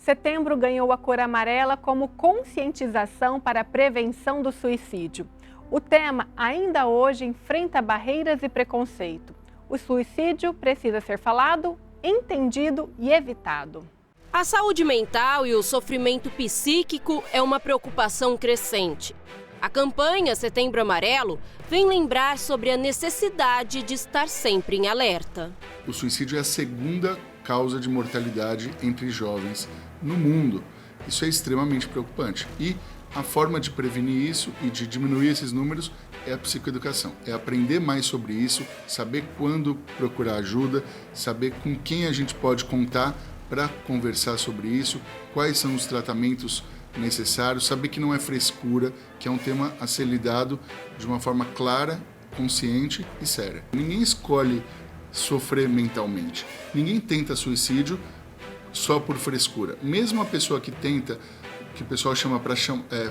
Setembro ganhou a cor amarela como conscientização para a prevenção do suicídio. O tema ainda hoje enfrenta barreiras e preconceito. O suicídio precisa ser falado, entendido e evitado. A saúde mental e o sofrimento psíquico é uma preocupação crescente. A campanha Setembro Amarelo vem lembrar sobre a necessidade de estar sempre em alerta. O suicídio é a segunda causa de mortalidade entre jovens no mundo. Isso é extremamente preocupante. E a forma de prevenir isso e de diminuir esses números é a psicoeducação. É aprender mais sobre isso, saber quando procurar ajuda, saber com quem a gente pode contar para conversar sobre isso, quais são os tratamentos necessários, saber que não é frescura, que é um tema a ser lidado de uma forma clara, consciente e séria. Ninguém escolhe sofrer mentalmente. Ninguém tenta suicídio só por frescura. Mesmo a pessoa que tenta, que o pessoal chama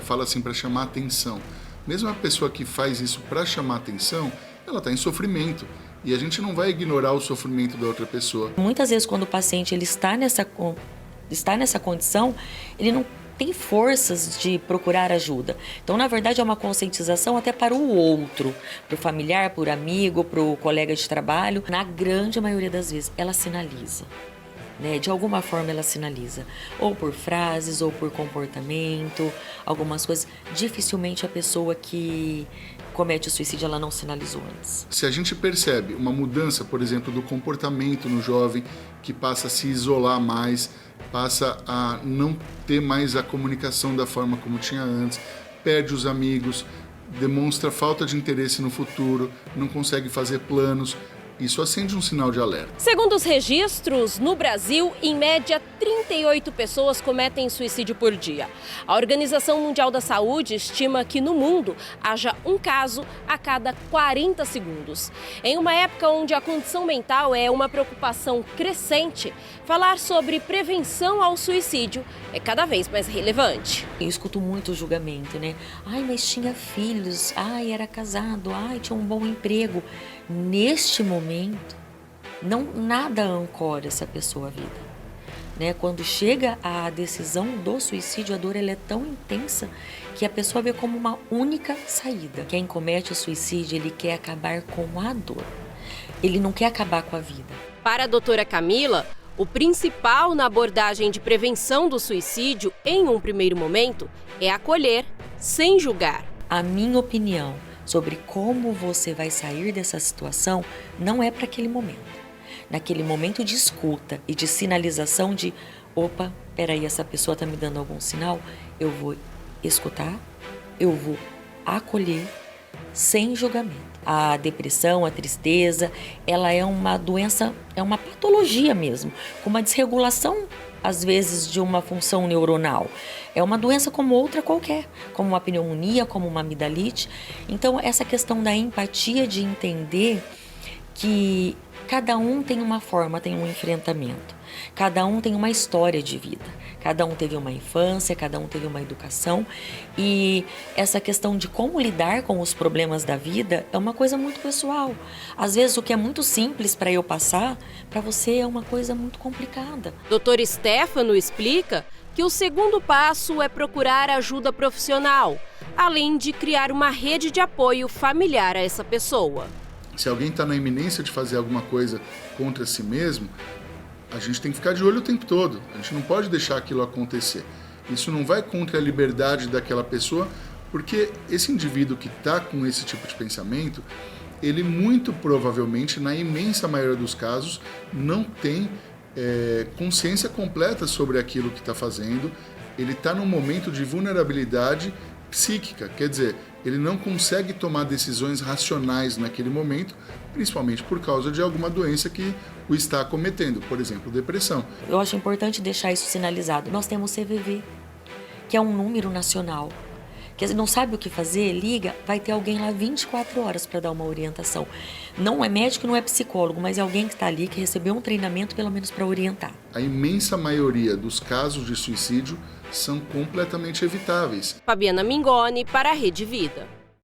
fala assim para chamar atenção, mesmo a pessoa que faz isso para chamar atenção, ela está em sofrimento. E a gente não vai ignorar o sofrimento da outra pessoa. Muitas vezes quando o paciente ele está nessa condição, ele não tem forças de procurar ajuda. Então, na verdade, é uma conscientização até para o outro, para o familiar, para o amigo, para o colega de trabalho. Na grande maioria das vezes, ela sinaliza. De alguma forma ela sinaliza, ou por frases, ou por comportamento, algumas coisas. Dificilmente a pessoa que comete o suicídio, ela não sinalizou antes. Se a gente percebe uma mudança, por exemplo, do comportamento no jovem, que passa a se isolar mais, passa a não ter mais a comunicação da forma como tinha antes, perde os amigos, demonstra falta de interesse no futuro, não consegue fazer planos, isso acende um sinal de alerta. Segundo os registros, no Brasil, em média, 38 pessoas cometem suicídio por dia. A Organização Mundial da Saúde estima que no mundo haja um caso a cada 40 segundos. Em uma época onde a condição mental é uma preocupação crescente, falar sobre prevenção ao suicídio é cada vez mais relevante. Eu escuto muito julgamento, Ai, mas tinha filhos, ai, era casado, ai, tinha um bom emprego. Neste momento, nada ancora essa pessoa à vida. Quando chega a decisão do suicídio, a dor ela é tão intensa que a pessoa vê como uma única saída. Quem comete o suicídio, ele quer acabar com a dor. Ele não quer acabar com a vida. Para a doutora Camila, o principal na abordagem de prevenção do suicídio, em um primeiro momento, é acolher sem julgar. A minha opinião sobre como você vai sair dessa situação não é para aquele momento. Naquele momento de escuta e de sinalização de opa, peraí, essa pessoa está me dando algum sinal, eu vou escutar, eu vou acolher sem julgamento. A depressão, a tristeza, ela é uma doença, é uma patologia mesmo, com uma desregulação às vezes de uma função neuronal. É uma doença como outra qualquer, como uma pneumonia, como uma amidalite. Então, essa questão da empatia, de entender que cada um tem uma forma, tem um enfrentamento. Cada um tem uma história de vida. Cada um teve uma infância, cada um teve uma educação. E essa questão de como lidar com os problemas da vida é uma coisa muito pessoal. Às vezes o que é muito simples para eu passar, para você é uma coisa muito complicada. Dr. Stefano explica que o segundo passo é procurar ajuda profissional, além de criar uma rede de apoio familiar a essa pessoa. Se alguém está na iminência de fazer alguma coisa contra si mesmo, a gente tem que ficar de olho o tempo todo. A gente não pode deixar aquilo acontecer. Isso não vai contra a liberdade daquela pessoa, porque esse indivíduo que está com esse tipo de pensamento, ele muito provavelmente, na imensa maioria dos casos, não tem consciência completa sobre aquilo que está fazendo. Ele está num momento de vulnerabilidade psíquica, quer dizer, ele não consegue tomar decisões racionais naquele momento, principalmente por causa de alguma doença que o está acometendo, por exemplo, depressão. Eu acho importante deixar isso sinalizado. Nós temos CVV, que é um número nacional. Que não sabe o que fazer, liga, vai ter alguém lá 24 horas para dar uma orientação. Não é médico, não é psicólogo, mas é alguém que está ali, que recebeu um treinamento pelo menos para orientar. A imensa maioria dos casos de suicídio são completamente evitáveis. Fabiana Mingoni para a Rede Vida.